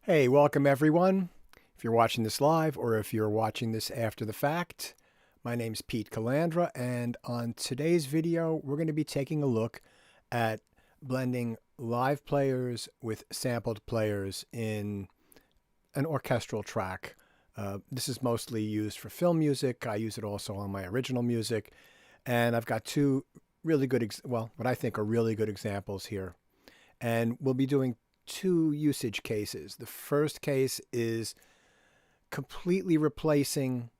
Hey, welcome everyone. If you're watching this live or if you're watching this after the fact, my name's Pete Calandra, and on today's video, we're going to be taking a look at blending live players with sampled players in an orchestral track. This is mostly used for film music. I use it also on my original music, and I've got two really good, what I think are really good examples here. And we'll be doing two usage cases. The first case is completely replacing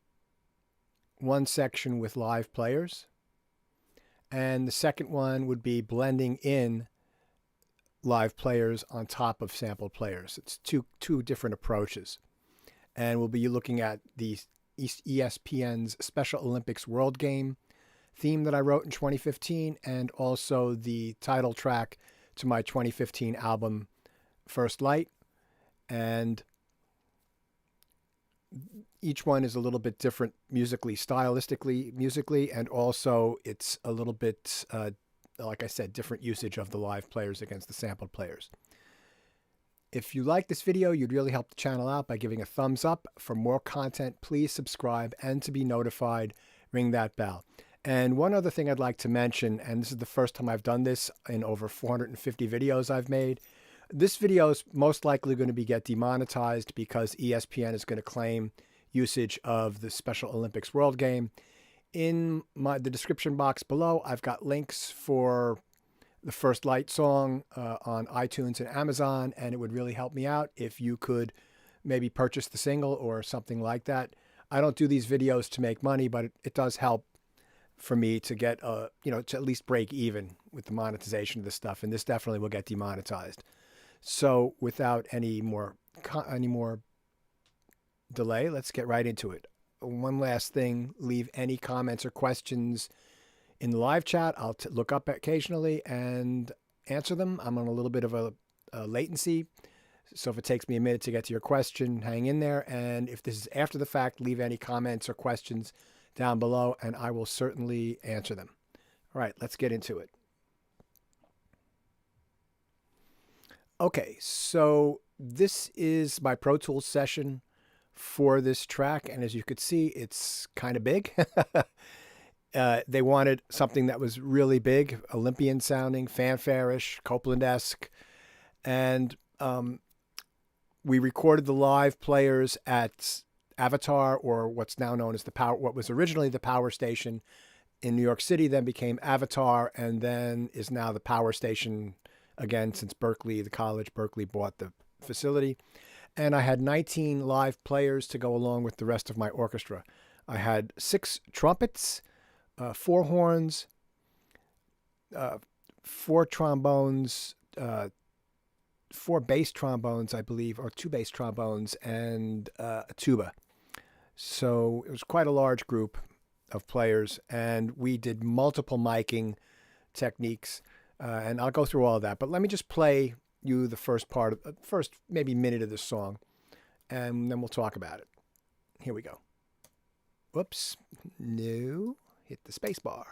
one section with live players. And the second one would be blending in live players on top of sampled players. It's two different approaches. And we'll be looking at the ESPN's Special Olympics World Game theme that I wrote in 2015, and also the title track to my 2015 album, First Light. And each one is a little bit different musically, and also it's a little bit, like I said, different usage of the live players against the sampled players. If you like this video, you'd really help the channel out by giving a thumbs up. For more content, please subscribe, and to be notified, ring that bell. And one other thing I'd like to mention, and this is the first time I've done this in over 450 videos I've made. This video is most likely going to get demonetized because ESPN is going to claim usage of the Special Olympics World Game. In the description box below, I've got links for the First Light song on iTunes and Amazon, and it would really help me out if you could maybe purchase the single or something like that. I don't do these videos to make money, but it does help for me to get, to at least break even with the monetization of this stuff, and this definitely will get demonetized. So without any more delay, let's get right into it. One last thing, leave any comments or questions in the live chat. I'll look up occasionally and answer them. I'm on a little bit of a latency, so if it takes me a minute to get to your question, hang in there. And if this is after the fact, leave any comments or questions down below, and I will certainly answer them. All right, let's get into it. Okay, so this is my Pro Tools session for this track, and as you could see, it's kind of big. They wanted something that was really big, Olympian sounding, fanfare-ish, Copeland-esque, and we recorded the live players at Avatar, or what's now known as what was originally the Power Station in New York City, then became Avatar, and then is now the Power Station again since Berkeley bought the facility. And I had 19 live players to go along with the rest of my orchestra. I had 6 trumpets, 4 horns, 4 trombones, 4 bass trombones, I believe, or 2 bass trombones, and a tuba. So it was quite a large group of players, and we did multiple miking techniques, and I'll go through all of that. But let me just play you the first maybe minute of this song, and then we'll talk about it. Here we go. Whoops. No. Hit the space bar.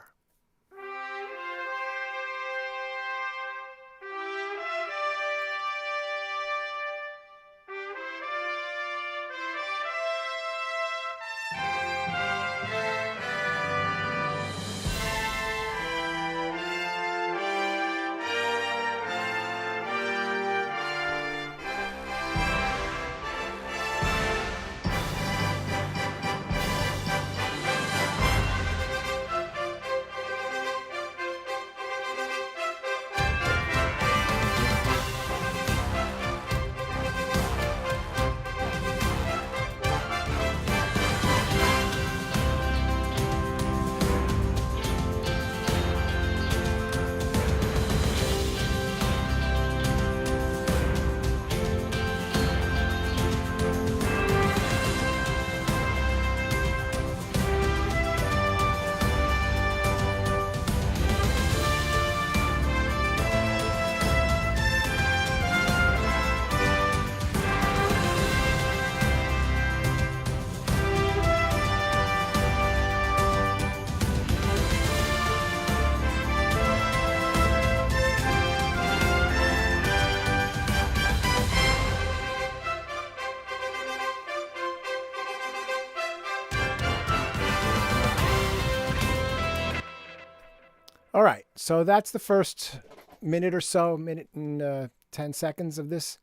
All right, so that's the first minute or so, minute and 10 seconds of this.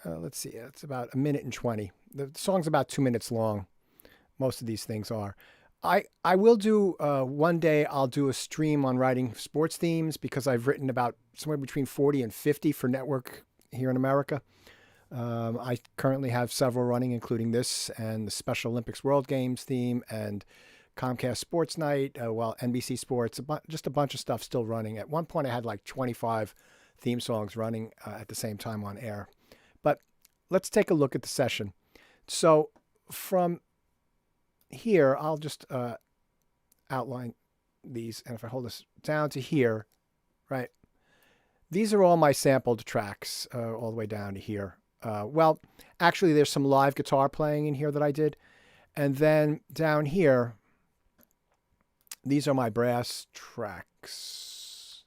Let's see, it's about a minute and 20. The song's about 2 minutes long. Most of these things are. I will do, one day I'll do a stream on writing sports themes because I've written about somewhere between 40 and 50 for network here in America. I currently have several running, including this and the Special Olympics World Games theme and Comcast Sports Night, NBC Sports, just a bunch of stuff still running. At one point, I had like 25 theme songs running at the same time on air. But let's take a look at the session. So from here, I'll just outline these. And if I hold this down to here, right, these are all my sampled tracks all the way down to here. Well, actually, there's some live guitar playing in here that I did. And then down here, these are my brass tracks.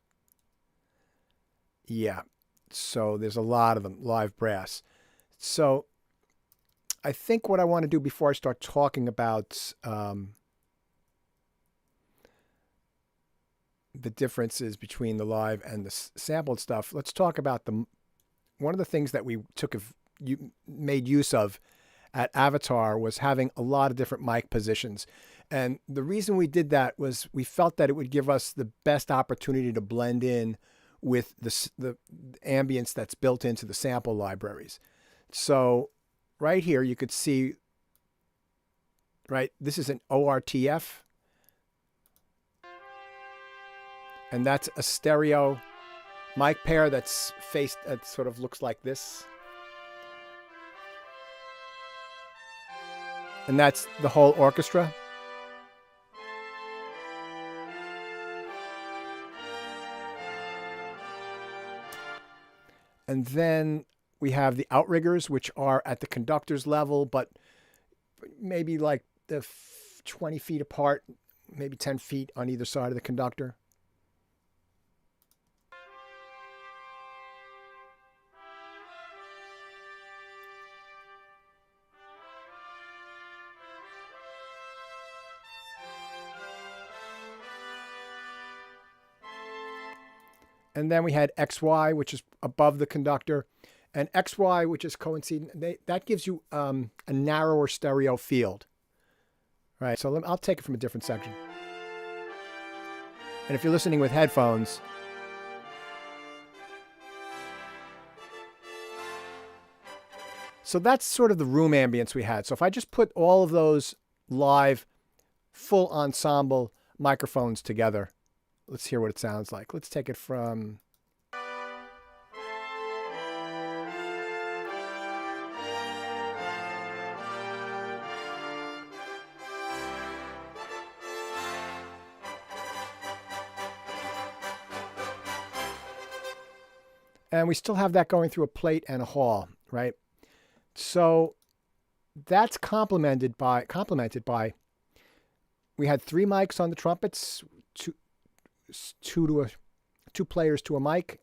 Yeah, so there's a lot of them, live brass. So I think what I want to do before I start talking about the differences between the live and the sampled stuff, let's talk about one of the things that we made use of at Avatar was having a lot of different mic positions. And the reason we did that was we felt that it would give us the best opportunity to blend in with the ambience that's built into the sample libraries. So right here, you could see, right, this is an ORTF. And that's a stereo mic pair that sort of looks like this. And that's the whole orchestra. And then we have the outriggers, which are at the conductor's level, but maybe like 20 feet apart, maybe 10 feet on either side of the conductor. And then we had XY, which is above the conductor, and XY, which is coincident. That gives you a narrower stereo field. Right, so I'll take it from a different section. And if you're listening with headphones, so that's sort of the room ambience we had. So if I just put all of those live, full ensemble microphones together, let's hear what it sounds like. Let's take it from... And we still have that going through a plate and a hall, right? So that's complemented by, we had 3 mics on the trumpets, two players to a mic,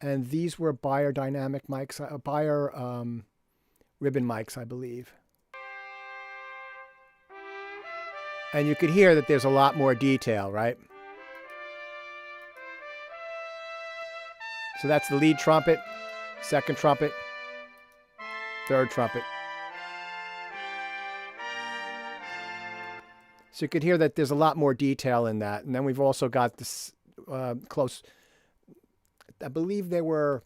and these were Beyer dynamic mics, Beyer ribbon mics, I believe. And you could hear that there's a lot more detail, right? So that's the lead trumpet, second trumpet, third trumpet. So you could hear that there's a lot more detail in that. And then we've also got this close, I believe there were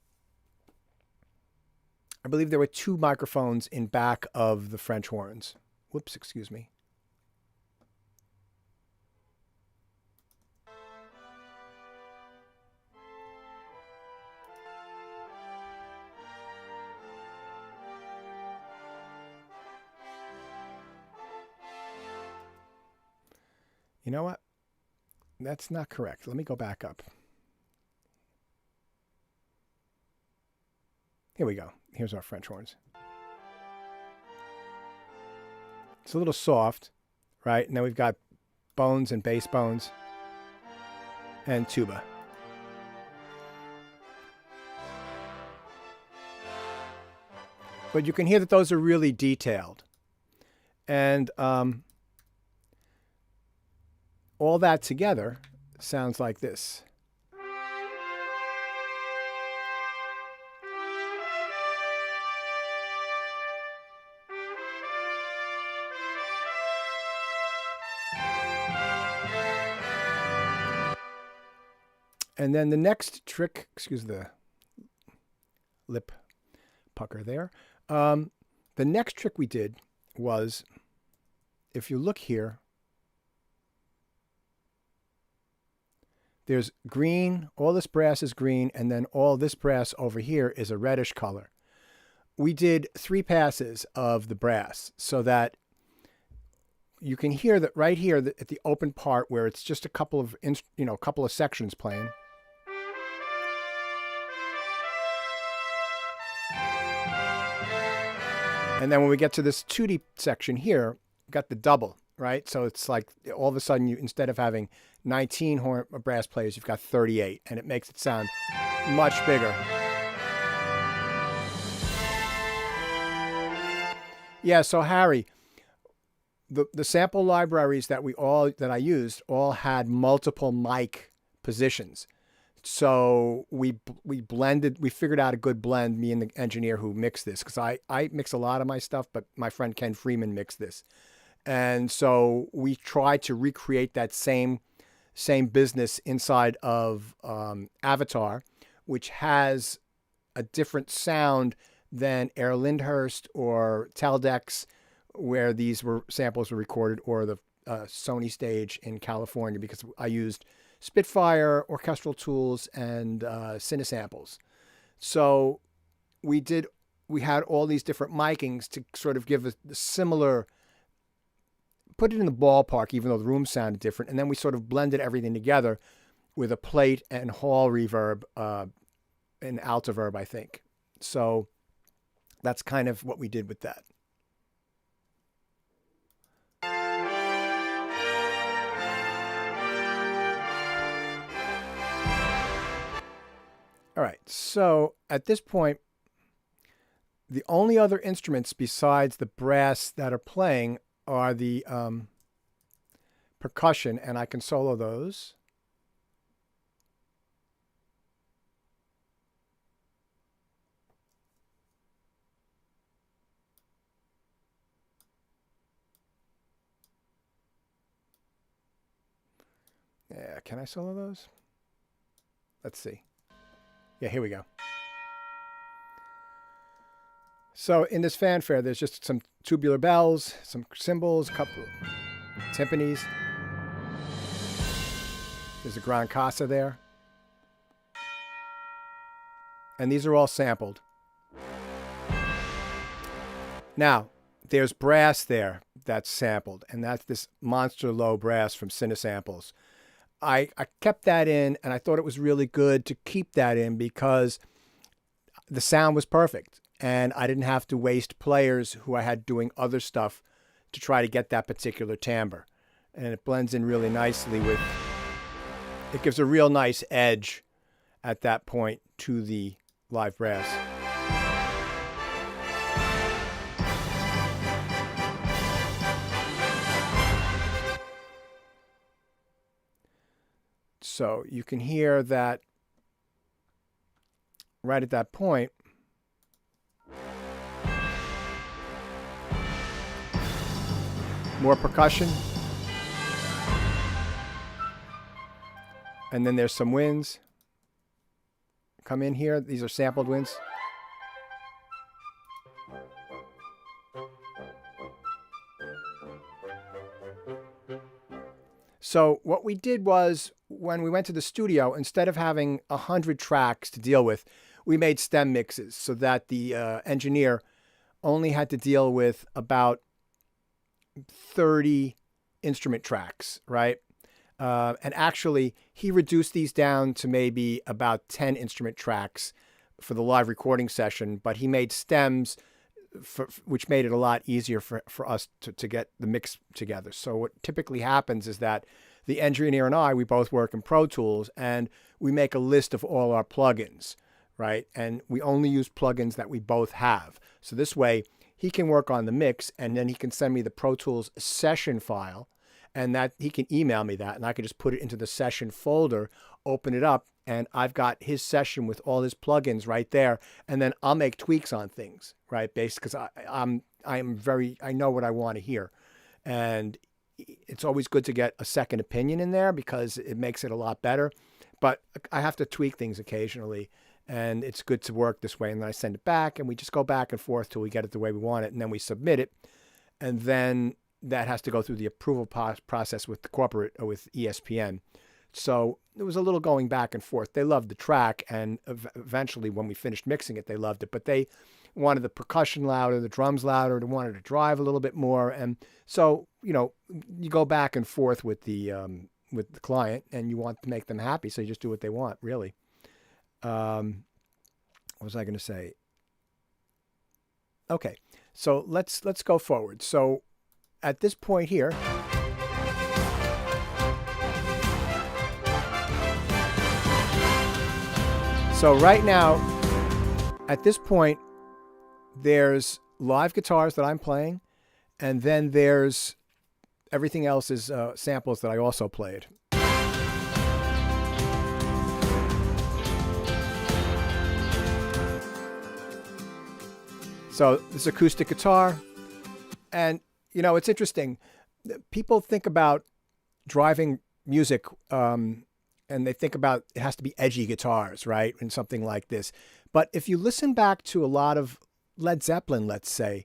2 microphones in back of the French horns. Whoops, excuse me. You know what? That's not correct. Let me go back up. Here we go. Here's our French horns. It's a little soft, right? And then we've got bones and bass bones and tuba. But you can hear that those are really detailed. And all that together sounds like this. And then the next trick, excuse the lip pucker there. The next trick we did was, if you look here, there's green, all this brass is green, and then all this brass over here is a reddish color. We did 3 passes of the brass so that you can hear that right here at the open part where it's just a couple of, a couple of sections playing. And then when we get to this 2D section here, we've got the double, right? So it's like all of a sudden, instead of having 19 brass players, you've got 38, and it makes it sound much bigger. Yeah, so Harry, the sample libraries that I used all had multiple mic positions. So we figured out a good blend, me and the engineer who mixed this, because I mix a lot of my stuff, but my friend Ken Freeman mixed this. And so we tried to recreate that same business inside of Avatar, which has a different sound than Air Lyndhurst or Teldex, where these samples were recorded, or the Sony stage in California, because I used Spitfire, orchestral tools, and Cinesamples. So we had all these different micings to sort of give a similar, put it in the ballpark, even though the room sounded different. And then we sort of blended everything together with a plate and hall reverb, and altoverb, I think. So that's kind of what we did with that. All right, so at this point, the only other instruments besides the brass that are playing are the percussion, and I can solo those. Yeah, can I solo those? Let's see. Yeah, here we go. So in this fanfare, there's just some tubular bells, some cymbals, a couple of timpanis. There's a gran casa there. And these are all sampled. Now, there's brass there that's sampled, and that's this monster low brass from Cinesamples. I kept that in, and I thought it was really good to keep that in because the sound was perfect, and I didn't have to waste players who I had doing other stuff to try to get that particular timbre. And it blends in really nicely with, it gives a real nice edge at that point to the live brass. So you can hear that right at that point. More percussion. And then there's some winds. Come in here. These are sampled winds. So what we did was, when we went to the studio, instead of having 100 tracks to deal with, we made stem mixes so that the engineer only had to deal with about 30 instrument tracks, right? And actually, he reduced these down to maybe about 10 instrument tracks for the live recording session, but he made stems, which made it a lot easier for us to get the mix together. So what typically happens is that the engineer and I, we both work in Pro Tools, and we make a list of all our plugins, right? And we only use plugins that we both have. So this way, he can work on the mix, and then he can send me the Pro Tools session file, and that he can email me that, and I can just put it into the session folder, open it up, and I've got his session with all his plugins right there, and then I'll make tweaks on things, right? Based because I know what I want to hear, and it's always good to get a second opinion in there because it makes it a lot better. But I have to tweak things occasionally, and it's good to work this way. And then I send it back, and we just go back and forth till we get it the way we want it, and then we submit it, and then that has to go through the approval process with the corporate or with ESPN. So there was a little going back and forth. They loved the track, and eventually when we finished mixing it, they loved it. But they wanted the percussion louder, the drums louder, they wanted to drive a little bit more. And so, you know, you go back and forth with the client, and you want to make them happy, so you just do what they want, really. What was I going to say? Okay, so let's go forward. So at this point here, so right now, at this point, there's live guitars that I'm playing, and then there's everything else is samples that I also played. So this acoustic guitar, and you know, it's interesting. People think about driving music, and they think about it has to be edgy guitars, right? And something like this. But if you listen back to a lot of Led Zeppelin, let's say,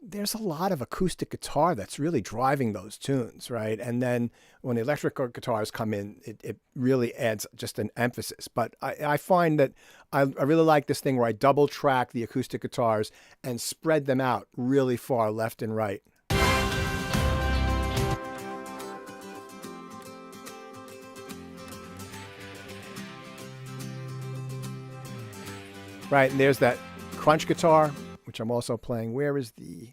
there's a lot of acoustic guitar that's really driving those tunes, right? And then when the electric guitars come in, it really adds just an emphasis. But I find that I really like this thing where I double track the acoustic guitars and spread them out really far left and right. Right, and there's that crunch guitar, which I'm also playing. Where is the...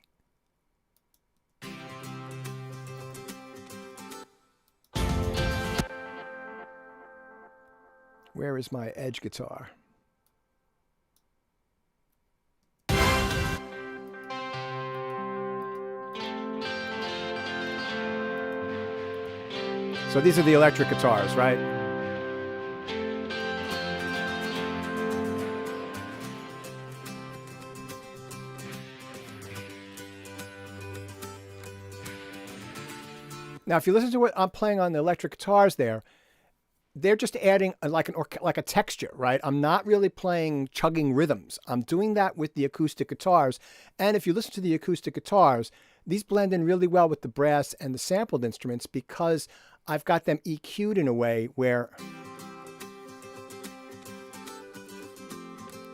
Where is my edge guitar? So these are the electric guitars, right? Now, if you listen to what I'm playing on the electric guitars there, they're just adding like a texture, right? I'm not really playing chugging rhythms. I'm doing that with the acoustic guitars. And if you listen to the acoustic guitars, these blend in really well with the brass and the sampled instruments because I've got them EQ'd in a way where...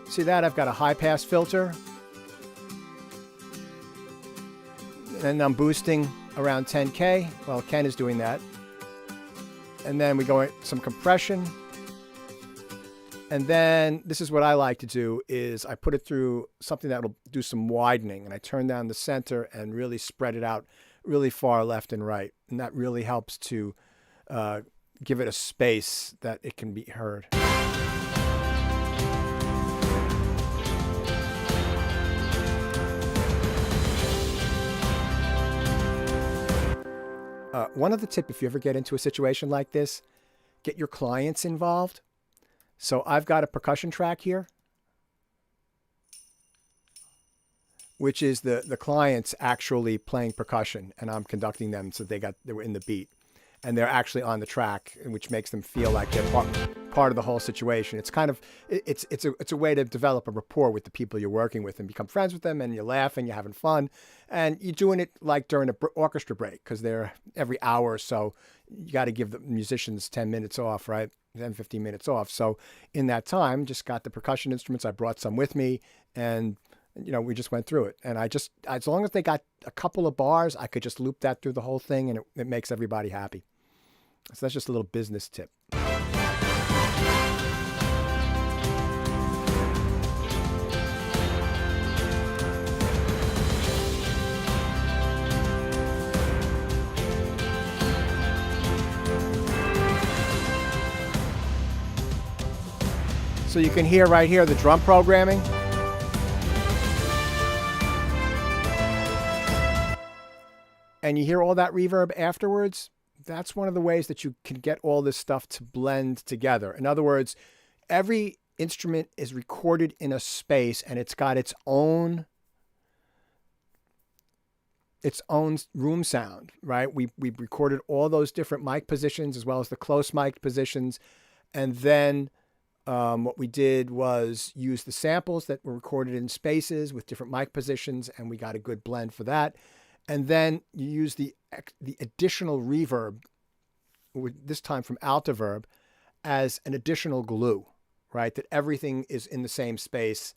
See that? I've got a high-pass filter. And I'm boosting around 10K. Well, Ken is doing that. And then we go in some compression. And then this is what I like to do is I put it through something that will do some widening. And I turn down the center and really spread it out really far left and right. And that really helps to give it a space that it can be heard. One other tip, if you ever get into a situation like this, get your clients involved. So I've got a percussion track here, which is the clients actually playing percussion, and I'm conducting them so they were in the beat. And they're actually on the track, which makes them feel like they're part of the whole situation. It's kind of, it's a way to develop a rapport with the people you're working with and become friends with them, and you're laughing, you're having fun. And you're doing it like during an orchestra break, because they're every hour or so, you got to give the musicians 10 minutes off, right? 10, 15 minutes off. So in that time, just got the percussion instruments. I brought some with me, and you know, we just went through it. And as long as they got a couple of bars, I could just loop that through the whole thing, and it makes everybody happy. So that's just a little business tip. So you can hear right here the drum programming. and you hear all that reverb afterwards, that's one of the ways that you can get all this stuff to blend together. In other words, every instrument is recorded in a space, and it's got its own room sound, right? We recorded all those different mic positions as well as the close mic positions. And then what we did was use the samples that were recorded in spaces with different mic positions, and we got a good blend for that. And then you use the additional reverb, this time from Altiverb, as an additional glue, right? That everything is in the same space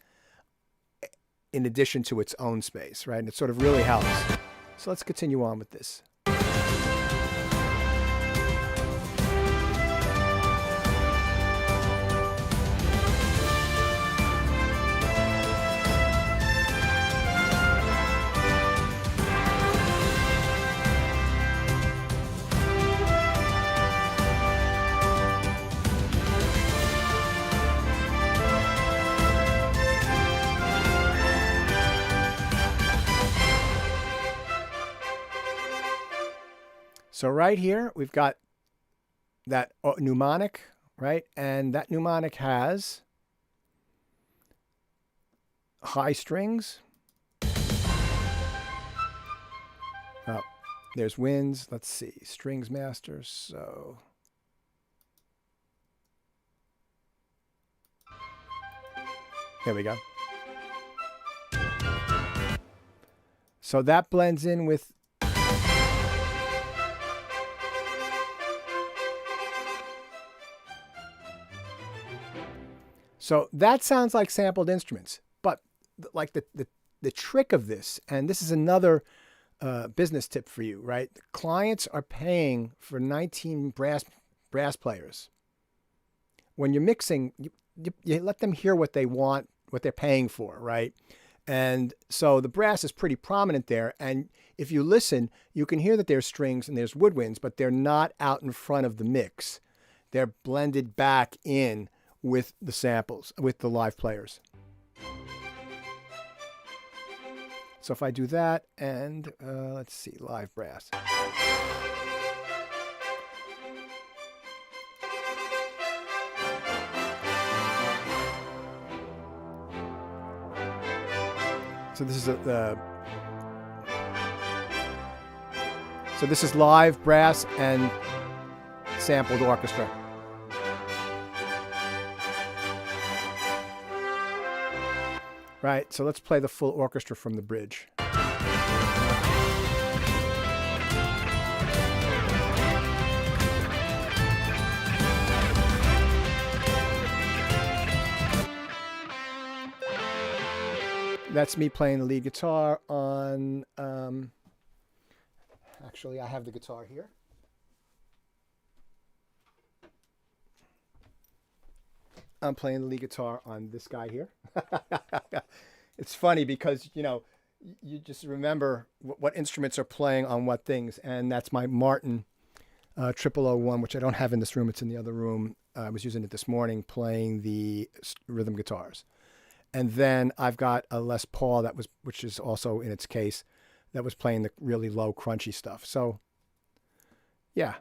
in addition to its own space, right? And it sort of really helps. So let's continue on with this. So right here, we've got that mnemonic, right? And that mnemonic has high strings. Oh, there's winds. Let's see, strings master. So there we go. So that blends in with so that sounds like sampled instruments, but like the trick of this, and this is another business tip for you, right? Clients are paying for 19 brass players. When you're mixing, you let them hear what they want, what they're paying for, right? And so the brass is pretty prominent there. And if you listen, you can hear that there's strings and there's woodwinds, but they're not out in front of the mix. They're blended back in with the samples, with the live players. So if I do that and let's see, live brass. So this is so this is live brass and sampled orchestra. Right, so let's play the full orchestra from the bridge. That's me playing the lead guitar on, actually I have the guitar here. I'm playing the lead guitar on this guy here. It's funny because, you know, you just remember what instruments are playing on what things. And that's my Martin 0001, which I don't have in this room. It's in the other room. I was using it this morning playing the rhythm guitars. And then I've got a Les Paul which is also in its case, that was playing the really low crunchy stuff. So yeah.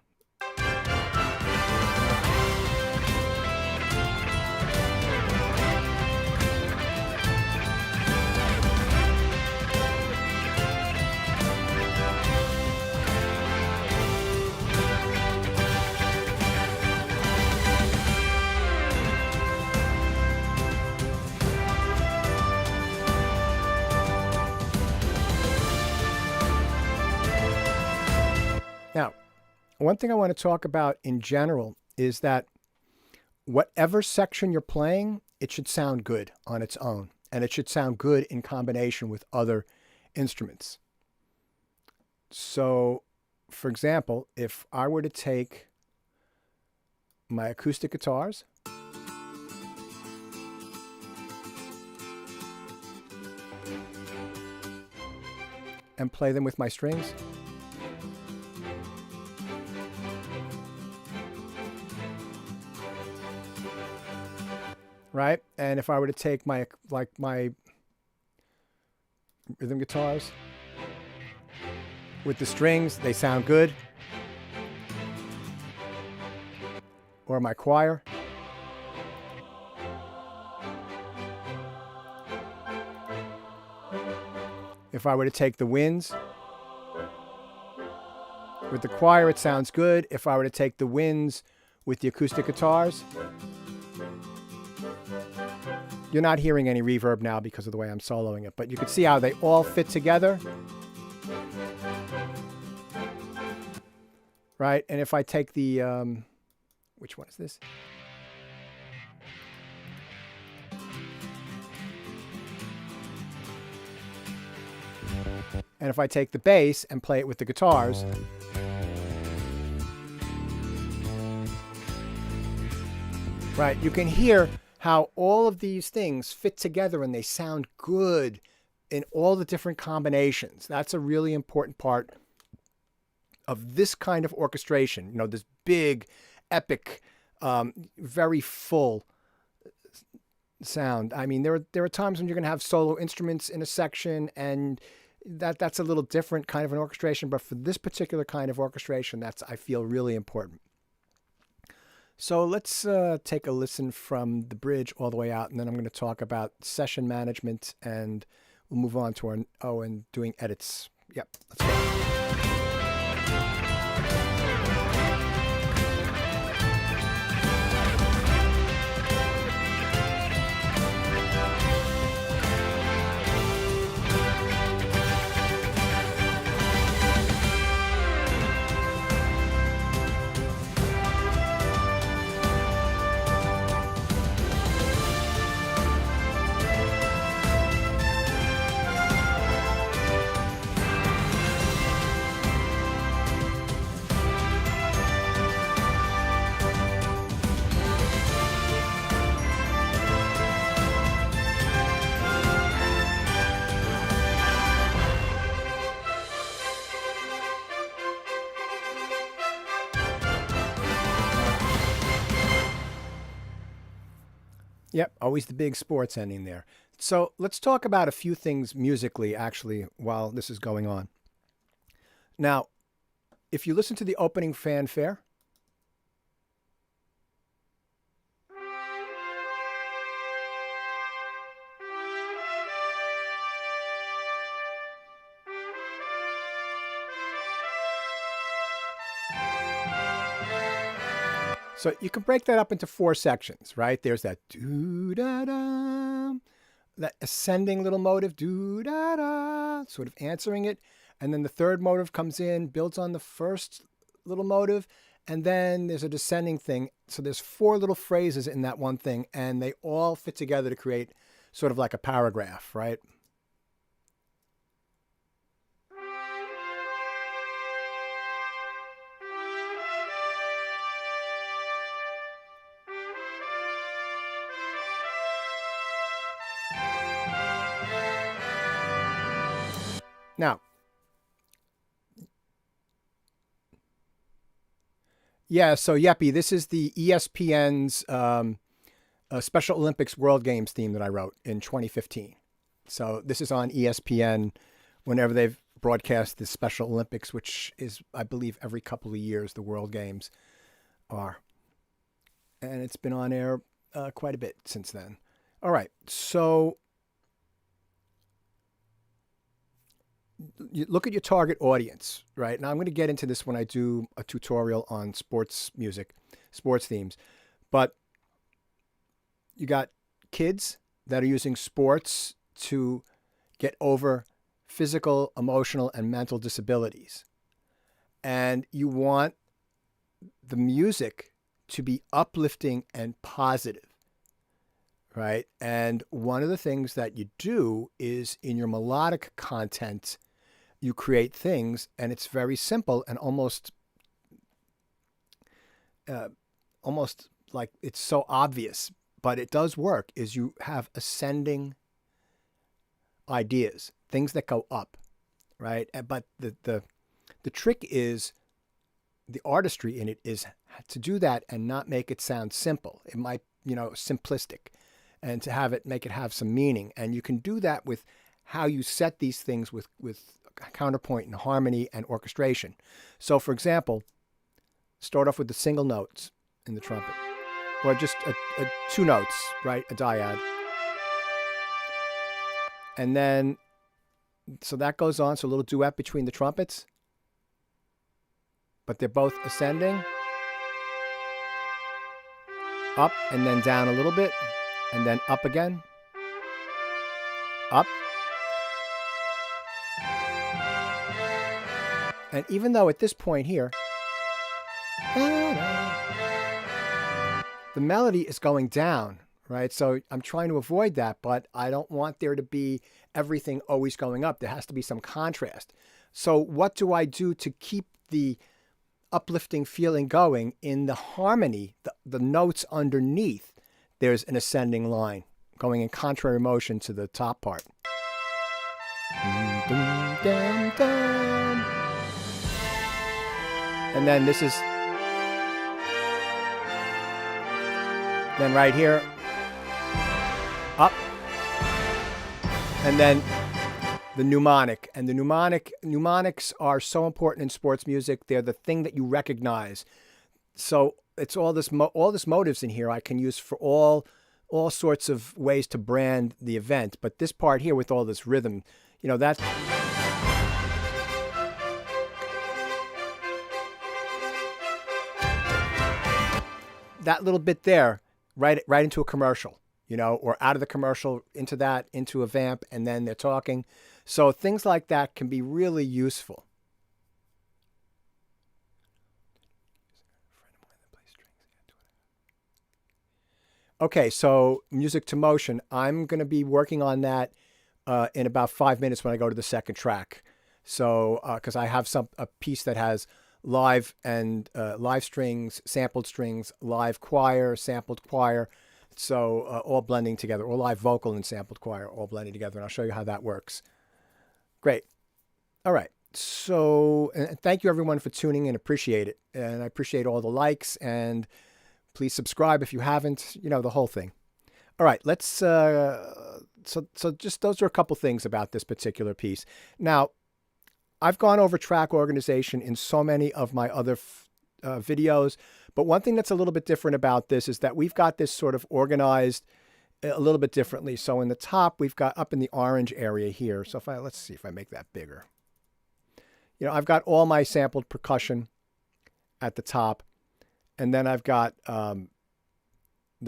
Now, one thing I want to talk about in general is that whatever section you're playing, it should sound good on its own, and it should sound good in combination with other instruments. So, for example, if I were to take my acoustic guitars and play them with my strings, right? And if I were to take my rhythm guitars with the strings, they sound good. Or my choir. If I were to take the winds, with the choir it sounds good. If I were to take the winds with the acoustic guitars, you're not hearing any reverb now because of the way I'm soloing it, but you can see how they all fit together. Right? And if I take the, which one is this? And if I take the bass and play it with the guitars, right, you can hear how all of these things fit together and they sound good in all the different combinations. That's a really important part of this kind of orchestration. You know, this big, epic, very full sound. I mean, there are times when you're going to have solo instruments in a section, and that's a little different kind of an orchestration. But for this particular kind of orchestration, that's, I feel, really important. So let's take a listen from the bridge all the way out, and then I'm going to talk about session management, and we'll move on to our, and doing edits. Yep, let's go. Yep, always the big sports ending there. So let's talk about a few things musically, actually, while this is going on. Now, if you listen to the opening fanfare, so you can break that up into 4 sections, right? There's that doo-da-da, that ascending little motive, doo-da-da, sort of answering it. And then the third motive comes in, builds on the first little motive, and then there's a descending thing. So there's 4 little phrases in that one thing, and they all fit together to create sort of like a paragraph, right? Now, yeah, so Yeppy, this is the ESPN's Special Olympics World Games theme that I wrote in 2015. So this is on ESPN whenever they've broadcast the Special Olympics, which is, I believe, every couple of years the World Games are. And it's been on air quite a bit since then. All right, so you look at your target audience, right? Now I'm going to get into this when I do a tutorial on sports music, sports themes. But you got kids that are using sports to get over physical, emotional, and mental disabilities. And you want the music to be uplifting and positive, right? And one of the things that you do is in your melodic content, you create things, and it's very simple and almost like it's so obvious, but it does work, is you have ascending ideas, things that go up, right? But the trick is, the artistry in it is to do that and not make it sound simple. It might, simplistic, and to make it have some meaning. And you can do that with how you set these things with counterpoint in harmony and orchestration. So, for example, start off with the single notes in the trumpet, or just two notes, right? A dyad. And then, so that goes on, so a little duet between the trumpets, but they're both ascending, up and then down a little bit, and then up again, up. And even though at this point here, the melody is going down, right? So I'm trying to avoid that, but I don't want there to be everything always going up. There has to be some contrast. So what do I do to keep the uplifting feeling going? In the harmony, the notes underneath, there's an ascending line going in contrary motion to the top part. And then this is, then right here, up, and then the mnemonic. And the mnemonics are so important in sports music. They're the thing that you recognize. So it's all this motives in here I can use for all sorts of ways to brand the event. But this part here with all this rhythm, you know, that's that little bit there, right into a commercial, you know, or out of the commercial into a vamp, and then they're talking. So things like that can be really useful. Okay, so music to motion. I'm going to be working on that in about 5 minutes when I go to the second track. So, because I have a piece that has live and live strings, sampled strings, live choir, sampled choir. So all blending together, or live vocal and sampled choir, all blending together. And I'll show you how that works. Great. All right. So and thank you everyone for tuning in. Appreciate it. And I appreciate all the likes, and please subscribe if you haven't, you know, the whole thing. All right. Let's, so just those are a couple things about this particular piece. Now, I've gone over track organization in so many of my other videos, but one thing that's a little bit different about this is that we've got this sort of organized a little bit differently. So in the top, we've got up in the orange area here. So let's see if I make that bigger. You know, I've got all my sampled percussion at the top, and then I've got the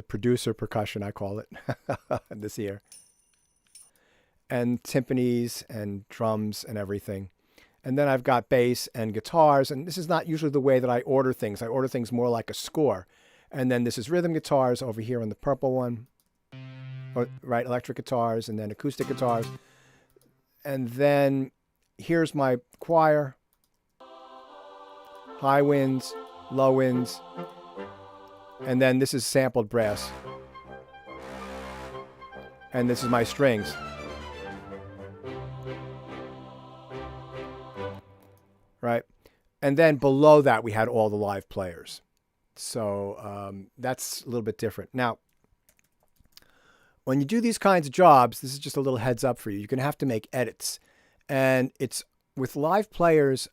producer percussion, I call it, this here, and timpanis and drums and everything. And then I've got bass and guitars, and this is not usually the way that I order things. I order things more like a score. And then this is rhythm guitars over here on the purple one, right, electric guitars, and then acoustic guitars. And then here's my choir, high winds, low winds, and then this is sampled brass. And this is my strings. Right. And then below that, we had all the live players. So that's a little bit different. Now, when you do these kinds of jobs, this is just a little heads up for you. You're going to have to make edits. And it's with live players,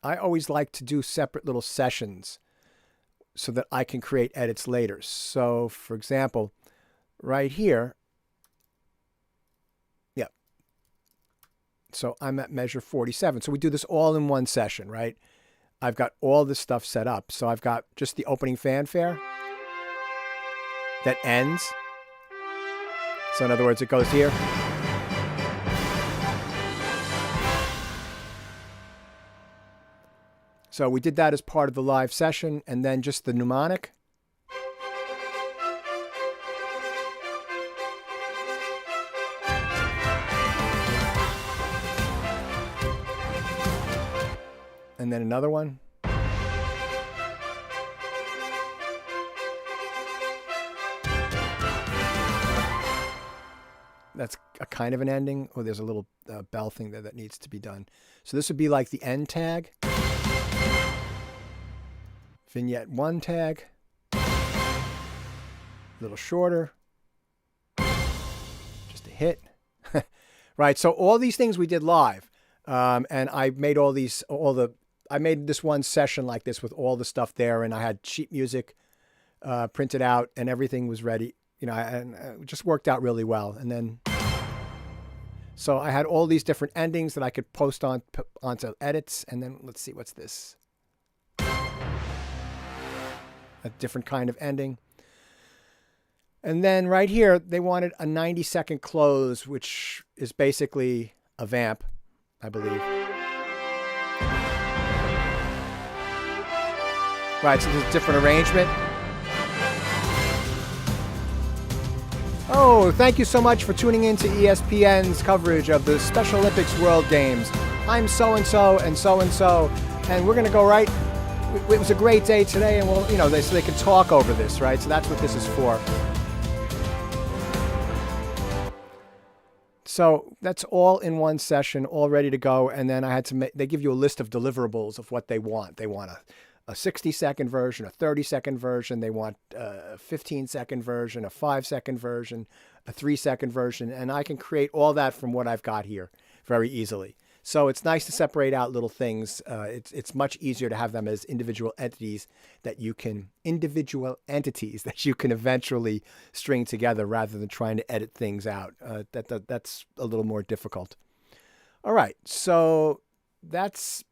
I always like to do separate little sessions so that I can create edits later. So, for example, right here, so I'm at measure 47. So we do this all in one session, right? I've got all this stuff set up. So I've got just the opening fanfare that ends. So in other words, it goes here. So we did that as part of the live session, and then just the mnemonic. And then another one. That's a kind of an ending. Oh, there's a little bell thing there that needs to be done. So this would be like the end tag. Vignette 1 tag. A little shorter. Just a hit. Right. So all these things we did live, and I made I made this one session like this with all the stuff there, and I had sheet music printed out, and everything was ready. You know, and it just worked out really well. And then, so I had all these different endings that I could post onto edits. And then let's see, what's this? A different kind of ending. And then right here, they wanted a 90-second close, which is basically a vamp, I believe. Right, so there's a different arrangement. Oh, thank you so much for tuning in to ESPN's coverage of the Special Olympics World Games. I'm so-and-so and so-and-so, and we're going to go right. It was a great day today, and we'll, you know, so they can talk over this, right? So that's what this is for. So that's all in one session, all ready to go. And then I had to they give you a list of deliverables of what they want. They want a 60-second version, a 30-second version. They want a 15-second version, a 5-second version, a 3-second version. And I can create all that from what I've got here very easily. So it's nice to separate out little things. It's much easier to have them as individual entities that you can eventually string together rather than trying to edit things out. That's a little more difficult. All right, so that's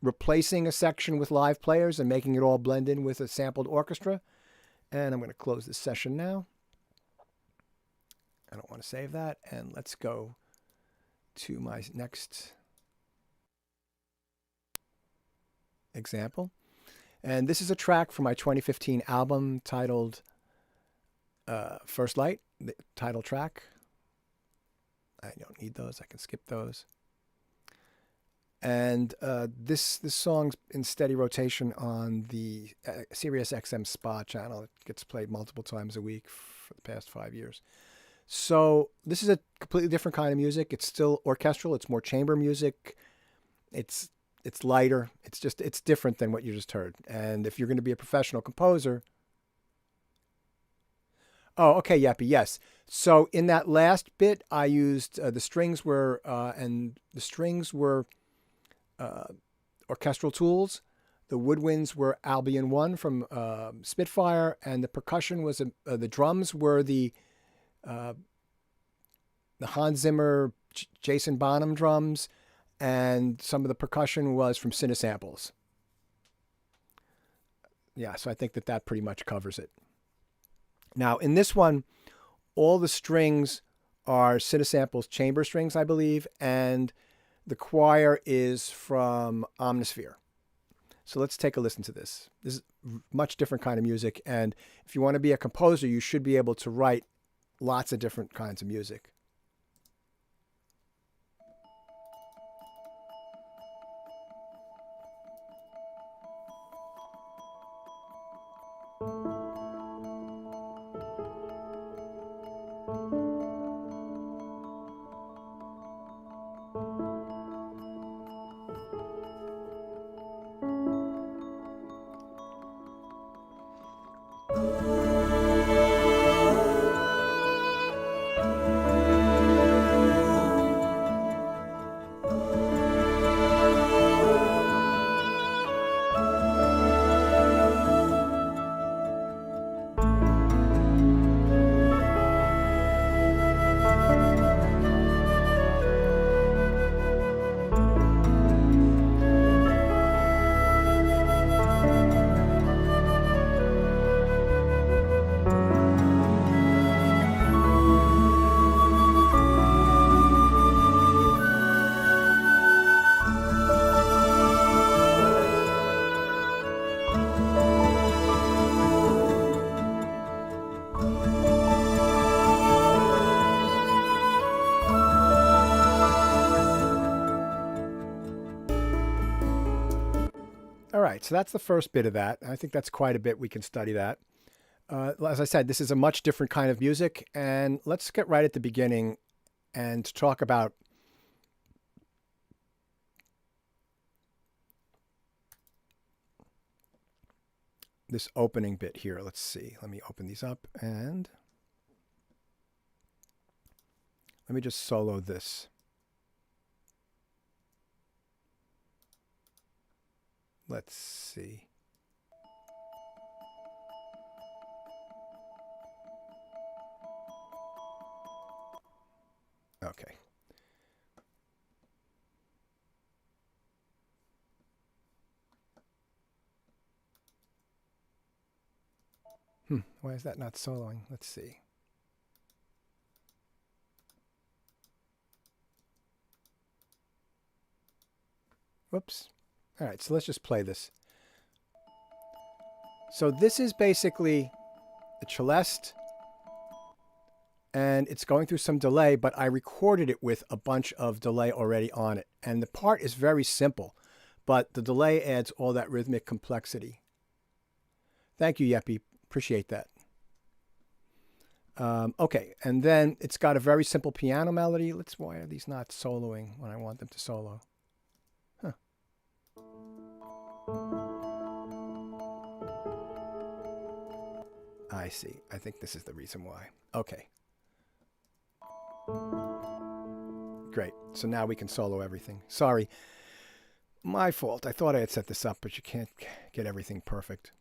replacing a section with live players and making it all blend in with a sampled orchestra. And I'm going to close this session now. I don't want to save that. And let's go to my next example. And this is a track from my 2015 album titled First Light, the title track. I don't need those. I can skip those. And this song's in steady rotation on the Sirius XM Spa channel. It gets played multiple times a week for the past 5 years. So this is a completely different kind of music. It's still orchestral. It's more chamber music. It's lighter. It's different than what you just heard. And if you're going to be a professional composer. Oh, okay, Yappy, yes. So in that last bit, I used the strings were orchestral tools. The woodwinds were Albion 1 from Spitfire, and the percussion was the drums were the Hans Zimmer, Jason Bonham drums, and some of the percussion was from Cinesamples. Yeah, so I think that pretty much covers it. Now, in this one, all the strings are Cinesamples chamber strings, I believe, and the choir is from Omnisphere. So let's take a listen to this. This is much different kind of music, and if you want to be a composer, you should be able to write lots of different kinds of music. All right, so that's the first bit of that. I think that's quite a bit. We can study that. As I said, this is a much different kind of music, and let's get right at the beginning and talk about this opening bit here. Let's see. Let me open these up, and Let me just solo this. Let's see. Okay. Why is that not soloing? Let's see. Whoops. All right, so let's just play this. So this is basically the celeste, and it's going through some delay, but I recorded it with a bunch of delay already on it. And the part is very simple, but the delay adds all that rhythmic complexity. Thank you, Yeppy. Appreciate that. Okay, and then it's got a very simple piano melody. Why are these not soloing when I want them to solo? Huh. I see. I think this is the reason why. Okay. Great. So now we can solo everything. Sorry. My fault. I thought I had set this up, but you can't get everything perfect.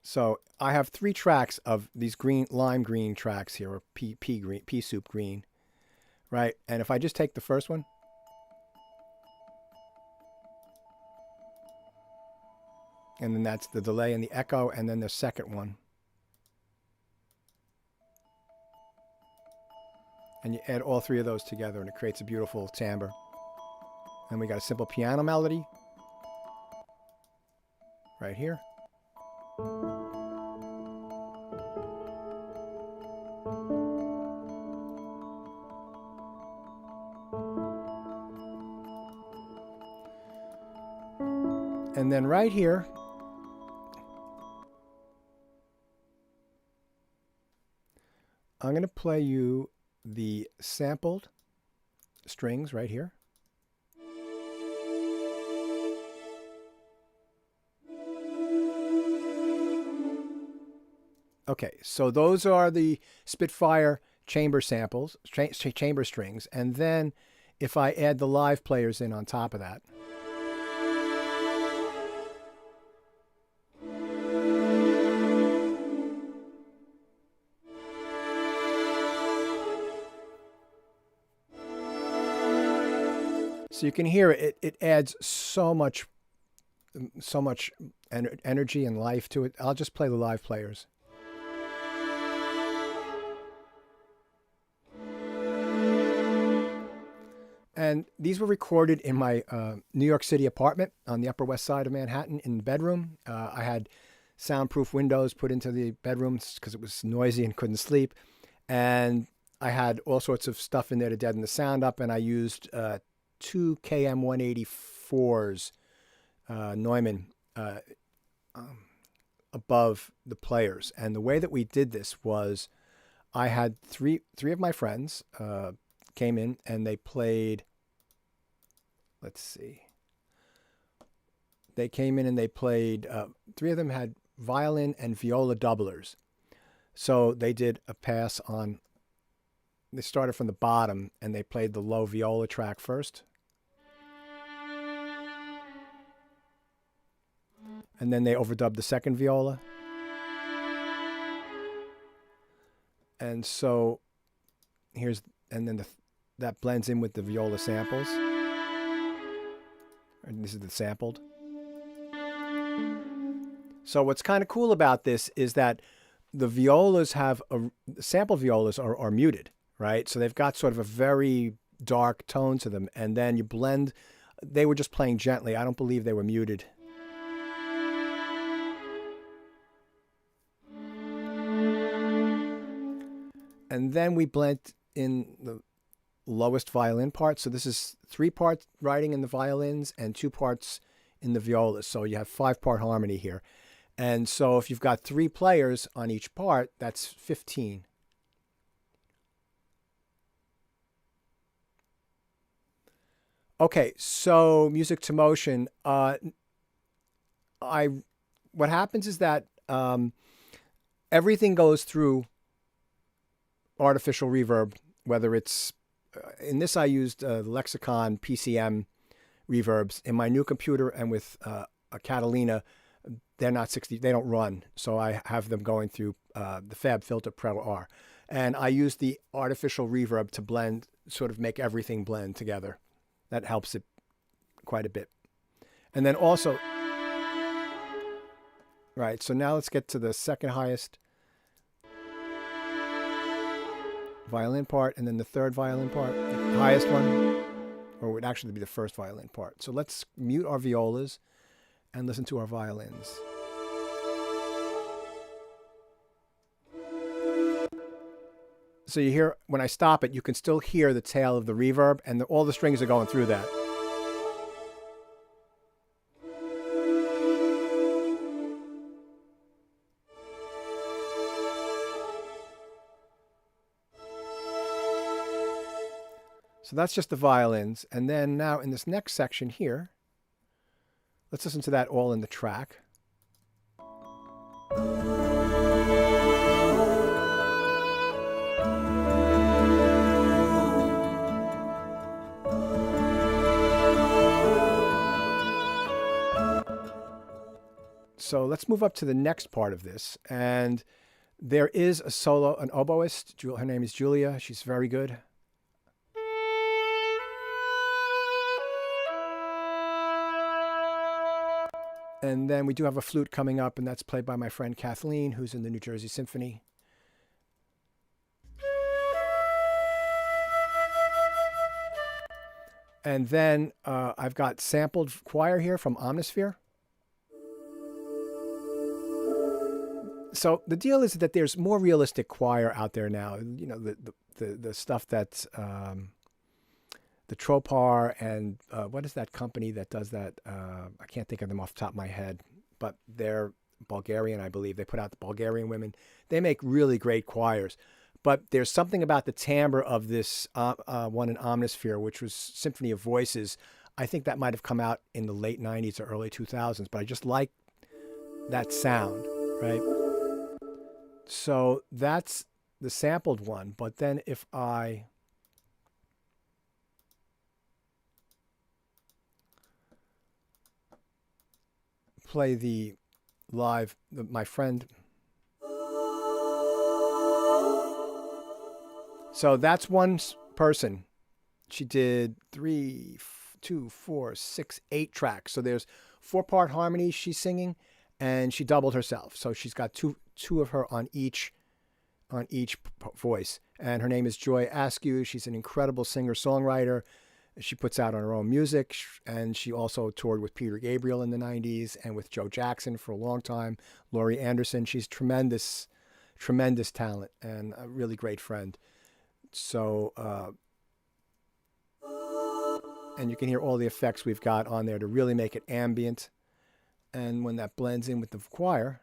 So I have 3 tracks of these lime green tracks here, or pea soup green, right? And if I just take the first one, and then that's the delay and the echo, and then the second one, and you add all 3 of those together, and it creates a beautiful timbre. And we got a simple piano melody right here. And then right here, I'm going to play you the sampled strings right here. Okay, so those are the Spitfire chamber samples, chamber strings. And then if I add the live players in on top of that. So you can hear it. It adds so much energy and life to it. I'll just play the live players. And these were recorded in my New York City apartment on the Upper West Side of Manhattan in the bedroom. I had soundproof windows put into the bedrooms because it was noisy and couldn't sleep. And I had all sorts of stuff in there to deaden the sound up. And I used 2 KM184s, Neumann, above the players. And the way that we did this was I had three of my friends came in and they played, let's see. They came in and they played, 3 of them had violin and viola doublers. So they did a pass on, they started from the bottom and they played the low viola track first. And then they overdubbed the second viola. And so here's, and then that blends in with the viola samples. And this is the sampled. So what's kind of cool about this is that the violas have, sampled violas are muted, right? So they've got sort of a very dark tone to them. And then you blend, they were just playing gently. I don't believe they were muted. And then we blend in the lowest violin part. So this is 3 parts writing in the violins and 2 parts in the violas. So you have 5-part harmony here. And so if you've got 3 players on each part, that's 15. Okay, so music to motion. What happens is that everything goes through artificial reverb, whether it's, in this I used Lexicon PCM reverbs. In my new computer and with a Catalina, they're not 60, they don't run. So I have them going through the Fab Filter Pro R. And I use the artificial reverb to blend, sort of make everything blend together. That helps it quite a bit. And then also, right, so now let's get to the second highest violin part, and then the third violin part, the highest one, or it would actually be the first violin part. So let's mute our violas and listen to our violins. So you hear, when I stop it, you can still hear the tail of the reverb, and all the strings are going through that. So that's just the violins. And then now in this next section here, let's listen to that all in the track. So let's move up to the next part of this. And there is a solo, an oboist. Her name is Julia. She's very good. And then we do have a flute coming up, and that's played by my friend Kathleen, who's in the New Jersey Symphony. And then I've got sampled choir here from Omnisphere. So the deal is that there's more realistic choir out there now. You know, the stuff that's the Tropar and what is that company that does that? I can't think of them off the top of my head, but they're Bulgarian, I believe. They put out the Bulgarian women. They make really great choirs. But there's something about the timbre of this one in Omnisphere, which was Symphony of Voices. I think that might have come out in the late 90s or early 2000s, but I just like that sound, right? So that's the sampled one. But then if I play the live, my friend. So that's one person. She did 3, 2, 4, 6, 8 tracks. So there's 4-part harmonies she's singing, and she doubled herself. So she's got two of her on each voice. And her name is Joy Askew. She's an incredible singer-songwriter. She puts out on her own music, and she also toured with Peter Gabriel in the 90s and with Joe Jackson for a long time. Laurie Anderson. She's tremendous talent and a really great friend. So, and you can hear all the effects we've got on there to really make it ambient. And when that blends in with the choir.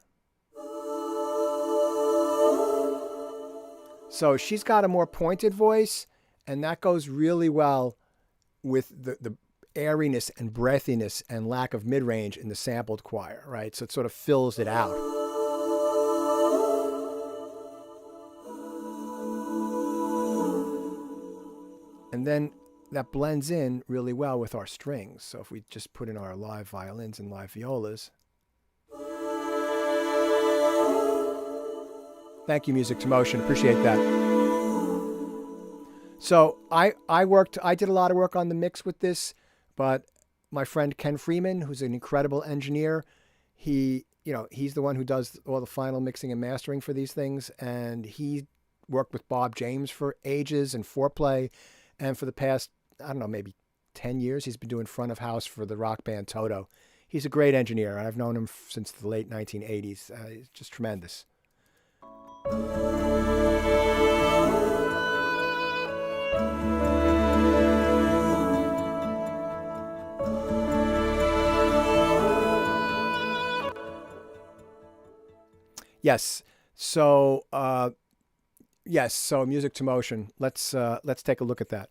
So she's got a more pointed voice, and that goes really well with the airiness and breathiness and lack of mid-range in the sampled choir, right? So it sort of fills it out. And then that blends in really well with our strings. So if we just put in our live violins and live violas. Thank you, Music to Motion. Appreciate that. So I did a lot of work on the mix with this, but my friend Ken Freeman, who's an incredible engineer, he's the one who does all the final mixing and mastering for these things, and he worked with Bob James for ages and Foreplay, and for the past, I don't know, maybe 10 years, he's been doing front of house for the rock band Toto. He's a great engineer. I've known him since the late 1980s. He's just tremendous. Yes. So, so Music to Motion. Let's take a look at that.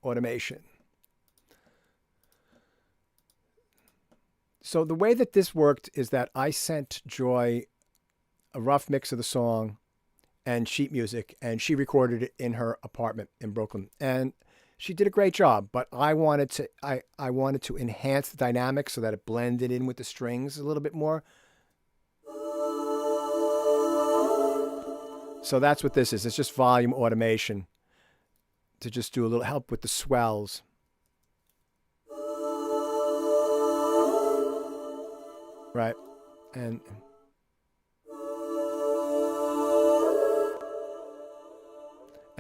Automation. So the way that this worked is that I sent Joy a rough mix of the song and sheet music, and she recorded it in her apartment in Brooklyn. And she did a great job, but I wanted to enhance the dynamics so that it blended in with the strings a little bit more. So that's what this is. It's just volume automation to just do a little help with the swells. Right. And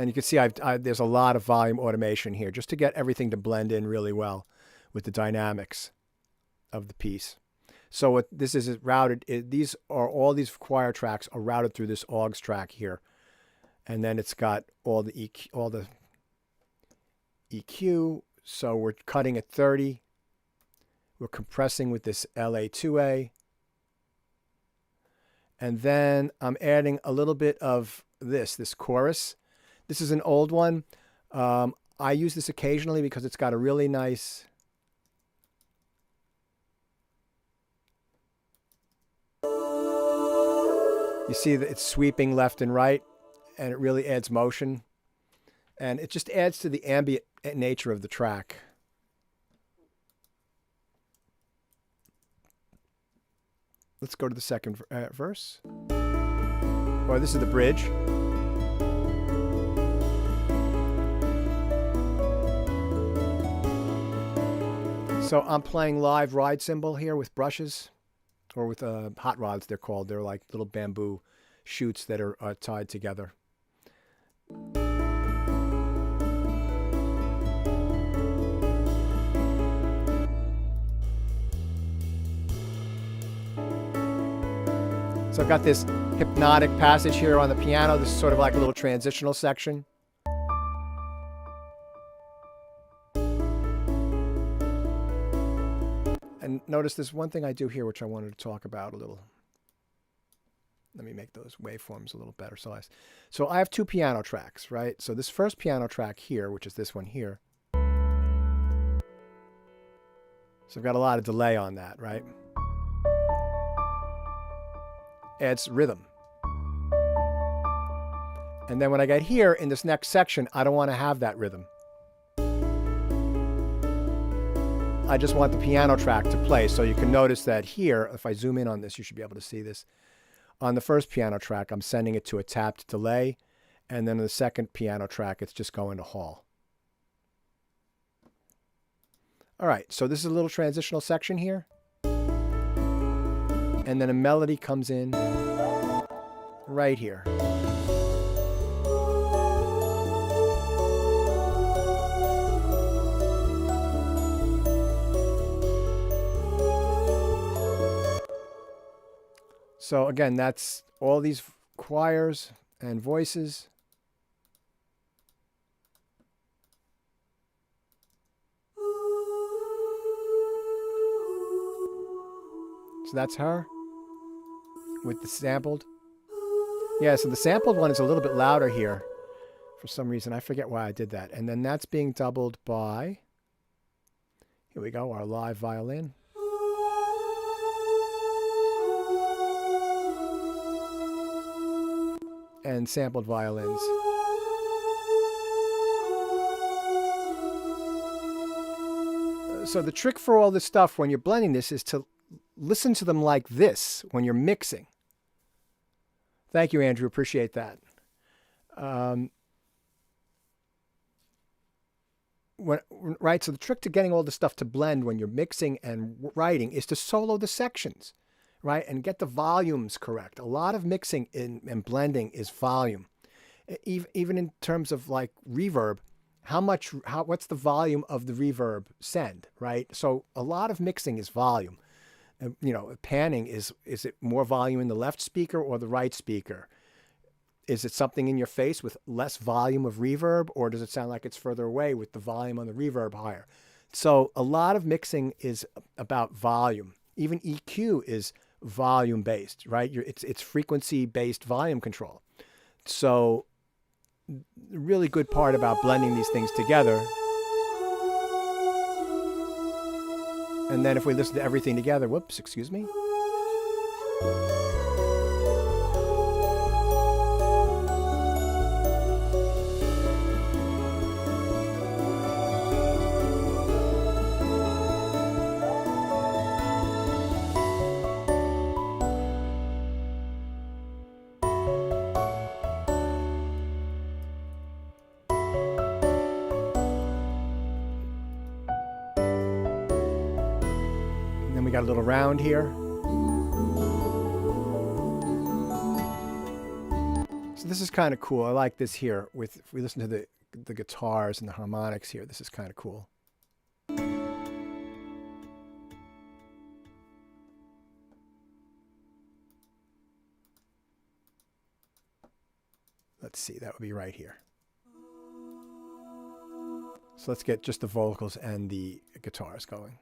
you can see there's a lot of volume automation here just to get everything to blend in really well with the dynamics of the piece. So what this is routed, all these choir tracks are routed through this aux track here. And then it's got all the EQ. So we're cutting at 30. We're compressing with this LA2A. And then I'm adding a little bit of this chorus. This is an old one. I use this occasionally because it's got a really nice... You see that it's sweeping left and right, and it really adds motion. And it just adds to the ambient nature of the track. Let's go to the second verse. Or this is the bridge. So I'm playing live ride cymbal here with brushes, or with hot rods they're called. They're like little bamboo shoots that are tied together. So I've got this hypnotic passage here on the piano. This is sort of like a little transitional section. And notice there's one thing I do here which I wanted to talk about a little. Let me make those waveforms a little better size. So I have two piano tracks, right? So this first piano track here, which is this one here. So I've got a lot of delay on that, right? Adds rhythm. And then when I get here in this next section, I don't want to have that rhythm. I just want the piano track to play. So you can notice that here, if I zoom in on this, you should be able to see this. On the first piano track, I'm sending it to a tapped delay. And then on the second piano track, it's just going to Hall. All right, so this is a little transitional section here. And then a melody comes in right here. So again, that's all these choirs and voices. So that's her with the sampled. Yeah, so the sampled one is a little bit louder here for some reason. I forget why I did that. And then that's being doubled by, here we go, our live violin. And sampled violins. So the trick for all this stuff when you're blending this is to listen to them like this when you're mixing. Thank you, Andrew. Appreciate that. Right, so the trick to getting all the stuff to blend when you're mixing and writing is to solo the sections, right, and get the volumes correct. A lot of mixing and blending is volume. Even in terms of like reverb, what's the volume of the reverb send, right? So a lot of mixing is volume. You know, panning is it more volume in the left speaker or the right speaker? Is it something in your face with less volume of reverb, or does it sound like it's further away with the volume on the reverb higher? So a lot of mixing is about volume. Even EQ is volume based, right? It's frequency based volume control. So the really good part about blending these things together. And then if we listen to everything together, whoops, excuse me. got a little round here. So this is kind of cool. I like this here. If we listen to the guitars and the harmonics here, this is kind of cool. Let's see, that would be right here. So let's get just the vocals and the guitars going.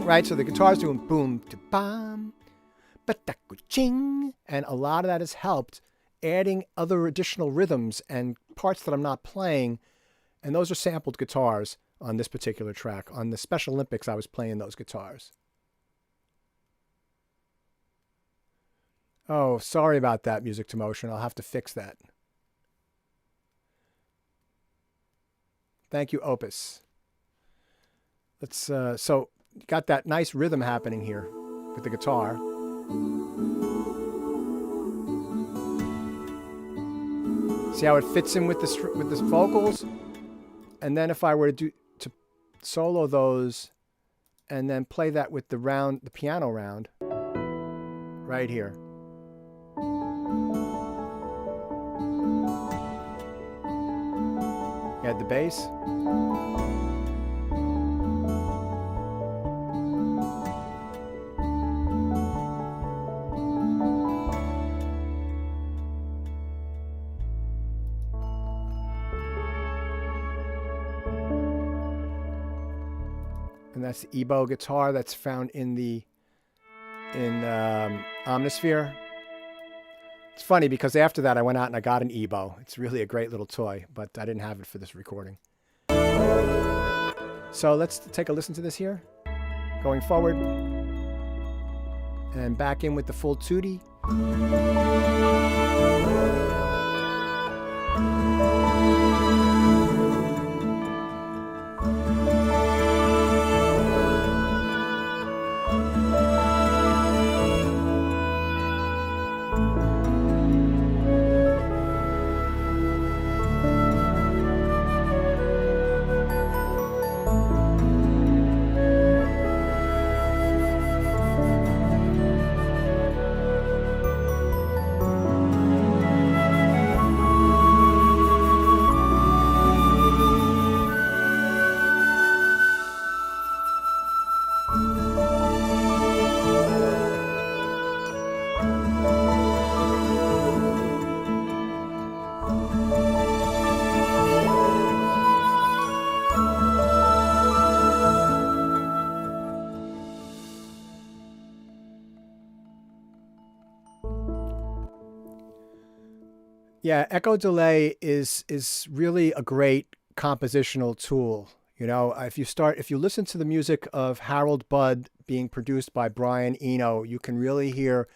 Right, so the guitar's doing boom to bam, ching, and a lot of that has helped adding other additional rhythms and parts that I'm not playing, and those are sampled guitars on this particular track. On the Special Olympics, I was playing those guitars. Oh, sorry about that, Music to Motion. I'll have to fix that. Thank you, Opus. Let's so you got that nice rhythm happening here with the guitar. See how it fits in with the vocals? And then if I were to solo those and then play that with the piano round right here. You had the bass. And that's the EBow guitar that's found in Omnisphere. It's funny because after that I went out and I got an EBow. It's really a great little toy, but I didn't have it for this recording. So let's take a listen to this here. Going forward and back in with the full tutti. Yeah, echo delay is really a great compositional tool. You know, if you listen to the music of Harold Budd being produced by Brian Eno, you can really hear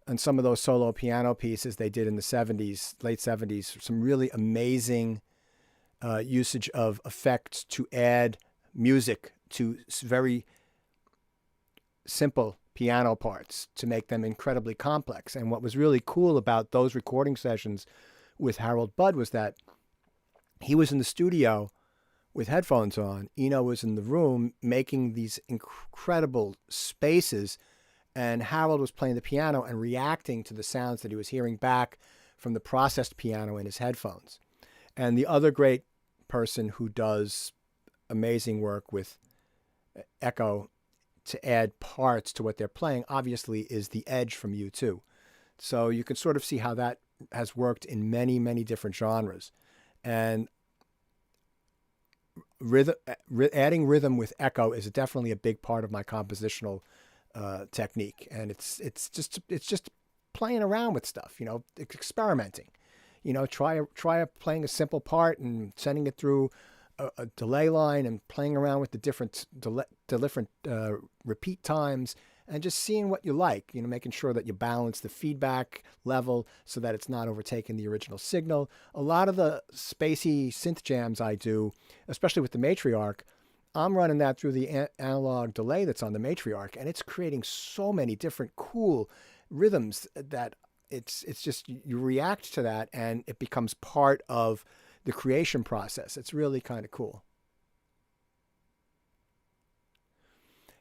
on some of those solo piano pieces they did in the 70s, late 70s, some really amazing usage of effects to add music to very simple piano parts to make them incredibly complex. And what was really cool about those recording sessions with Harold Budd was that he was in the studio with headphones on. Eno was in the room making these incredible spaces, and Harold was playing the piano and reacting to the sounds that he was hearing back from the processed piano in his headphones. And the other great person who does amazing work with echo to add parts to what they're playing, obviously, is the Edge from U2. So you can sort of see how that has worked in many, many different genres. And adding rhythm with echo is definitely a big part of my compositional technique. And it's just playing around with stuff, you know, experimenting. You know, try playing a simple part and sending it through a delay line and playing around with the different repeat times and just seeing what you like, you know, making sure that you balance the feedback level so that it's not overtaking the original signal. A lot of the spacey synth jams I do, especially with the Matriarch, I'm running that through the analog delay that's on the Matriarch, and it's creating so many different cool rhythms that it's just you react to that and it becomes part of the creation process. It's really kind of cool.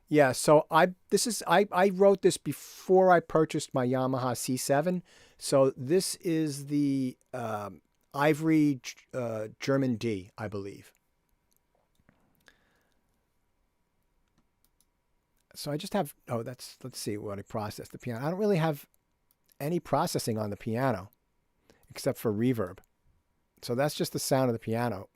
Yeah, so I wrote this before I purchased my Yamaha C7. So this is the Ivory German D, I believe. So I just have, oh, let's see what I processed the piano. I don't really have any processing on the piano except for reverb. So that's just the sound of the piano.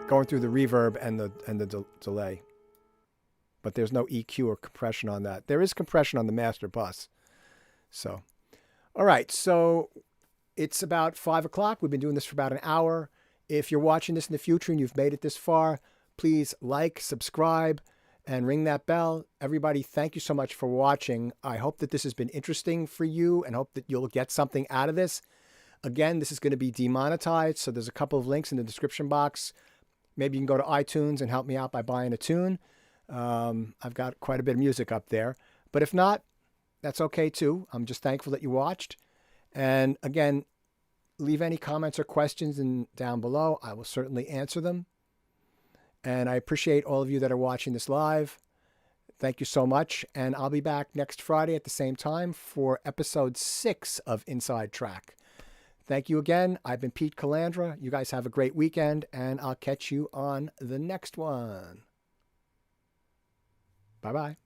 Going through the reverb and the delay. But there's no EQ or compression on that. There is compression on the master bus. So, all right. So it's about 5 o'clock. We've been doing this for about an hour. If you're watching this in the future and you've made it this far, please like, subscribe, and ring that bell. Everybody, thank you so much for watching. I hope that this has been interesting for you and hope that you'll get something out of this. Again, this is going to be demonetized, so there's a couple of links in the description box. Maybe you can go to iTunes and help me out by buying a tune. I've got quite a bit of music up there. But if not, that's okay too. I'm just thankful that you watched. And again, leave any comments or questions down below. I will certainly answer them. And I appreciate all of you that are watching this live. Thank you so much. And I'll be back next Friday at the same time for episode 6 of Inside Track. Thank you again. I've been Pete Calandra. You guys have a great weekend, and I'll catch you on the next one. Bye-bye.